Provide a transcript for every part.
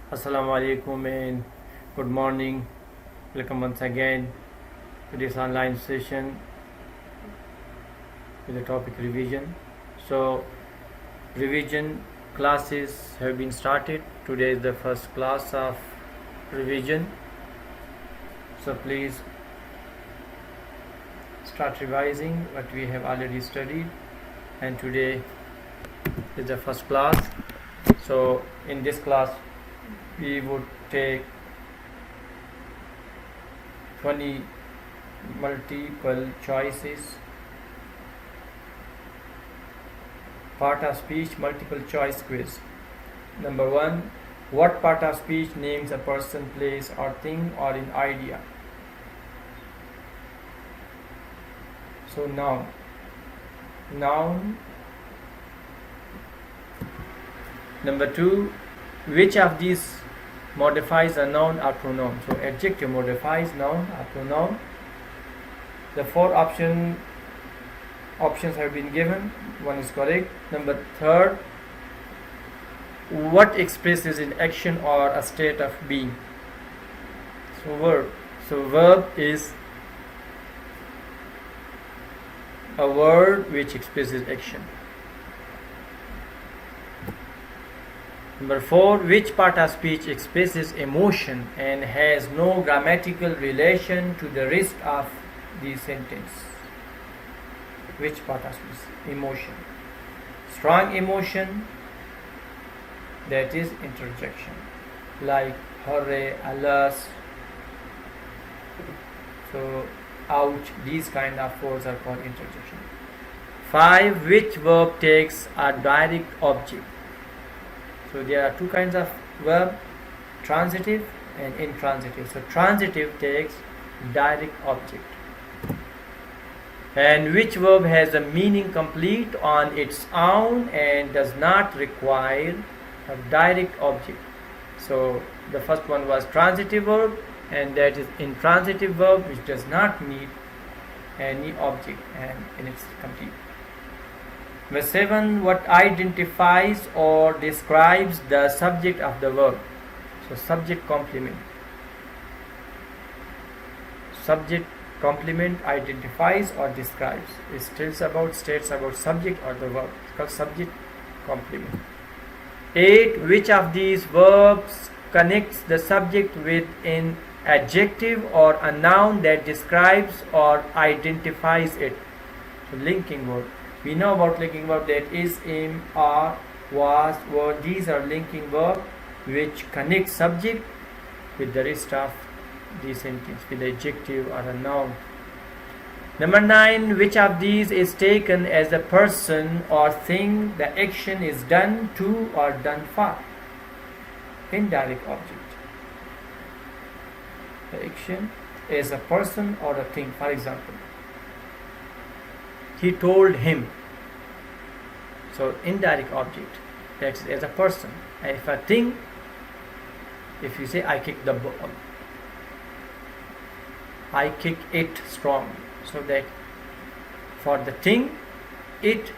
Assalamu alaikum and good morning. Welcome once again to this online session with the topic revision. So, revision classes have been started. Today is the first class of revision. So, please start revising what we have already studied. And today is the first class. So, in this class, we would take 20 multiple choices, part of speech multiple choice quiz. Number 1, what part of speech names a person, place or thing or an idea? So noun. Number 2, which of these modifies a noun or pronoun? So adjective modifies noun or pronoun. The 4 options have been given. 1 is correct. Number 3, what expresses an action or a state of being? So verb. So verb is a word which expresses action. Number 4, which part of speech expresses emotion and has no grammatical relation to the rest of the sentence? Which part of speech? Emotion. Strong emotion, that is interjection, like hurry, alas, so ouch, these kind of words are called interjection. 5, which verb takes a direct object? So there are 2 kinds of verb, transitive and intransitive. So transitive takes direct object. And which verb has a meaning complete on its own and does not require a direct object? So the first one was transitive verb, and that is intransitive verb which does not need any object and it's complete. Number 7, what identifies or describes the subject of the verb? So subject complement. Subject complement identifies or describes. It states about subject or the verb. It's called subject complement. 8, which of these verbs connects the subject with an adjective or a noun that describes or identifies it? So linking verb. We know about linking verb, that is, am, are, was, were. These are linking verb which connect subject with the rest of the sentence, with the adjective or a noun. Number 9, which of these is taken as a person or thing the action is done to or done for? Indirect object. The action is a person or a thing. For example, he told him. So indirect object, that's as a person. And if a thing, if you say I kick the ball, I kick it strong. So that for the thing, it,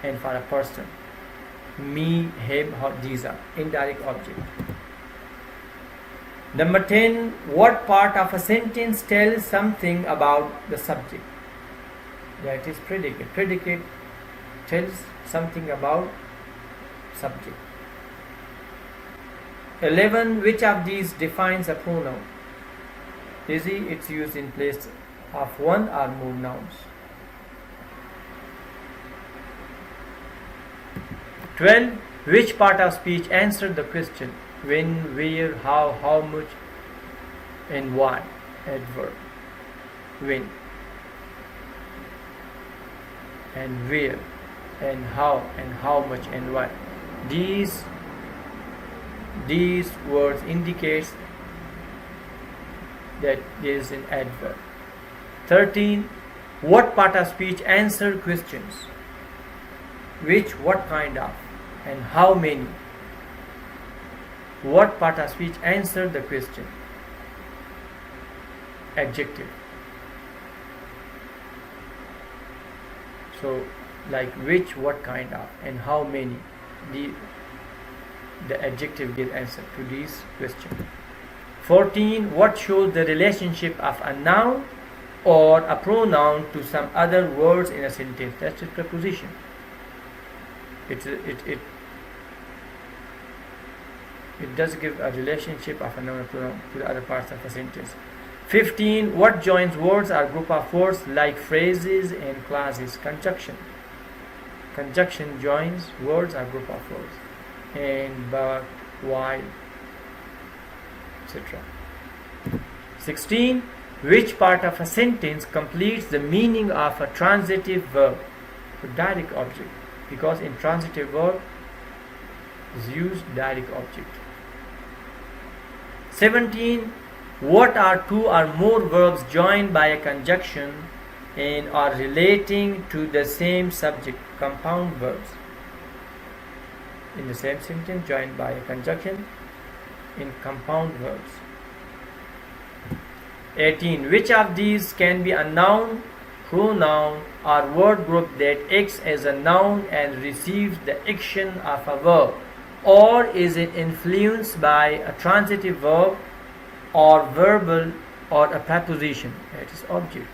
and for a person, me, him, her, these are indirect object. Number 10, what part of a sentence tells something about the subject? That is predicate. Predicate tells something about subject. 11, which of these defines a pronoun? Easy, it's used in place of one or more nouns. 12, which part of speech answered the question? When, where, how much, and why? Adverb. When and where and how much and why. These words indicates that there is an adverb. 13, what part of speech answer questions? Which, what kind of, and how many? What part of speech answer the question? Adjective. So like which, what kind of, and how many. the adjective gives answer to these questions. 14. What shows the relationship of a noun or a pronoun to some other words in a sentence? That's a preposition. It does give a relationship of a noun or pronoun to the other parts of a sentence. 15. What joins words or group of words like phrases and clauses? Conjunction. Conjunction joins words or group of words. And, but, while, etc. 16. Which part of a sentence completes the meaning of a transitive verb? So direct object, because in transitive verb is used direct object. 17. What are two or more verbs joined by a conjunction and are relating to the same subject? Compound verbs. In the same sentence joined by a conjunction in compound verbs. 18. Which of these can be a noun, pronoun or word group that acts as a noun and receives the action of a verb, or is it influenced by a transitive verb or verbal or a preposition? That is object.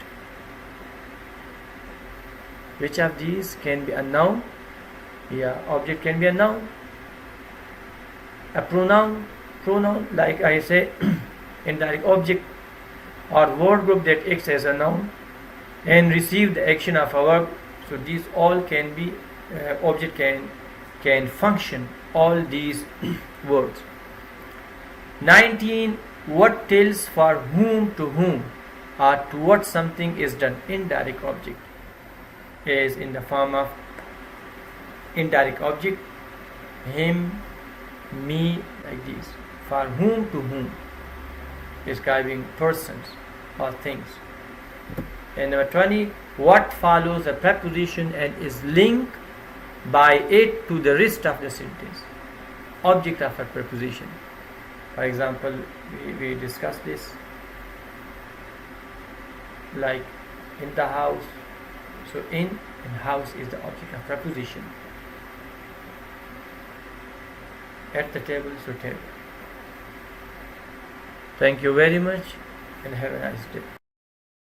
Which of these can be a noun? Yeah, object can be a noun. A pronoun, like I say, indirect object or word group that acts as a noun and receive the action of a verb. So these all can be object can function all these words. 19. What tells for whom, to whom, or to what something is done? Indirect object is in the form of indirect object, him, me, like this. For whom, to whom, describing persons or things. And number 20. What follows a preposition and is linked by it to the rest of the sentence? Object of a preposition. For example, we discussed this, like in the house. So in house is the object of preposition. At the table, so table. Thank you very much and have a nice day.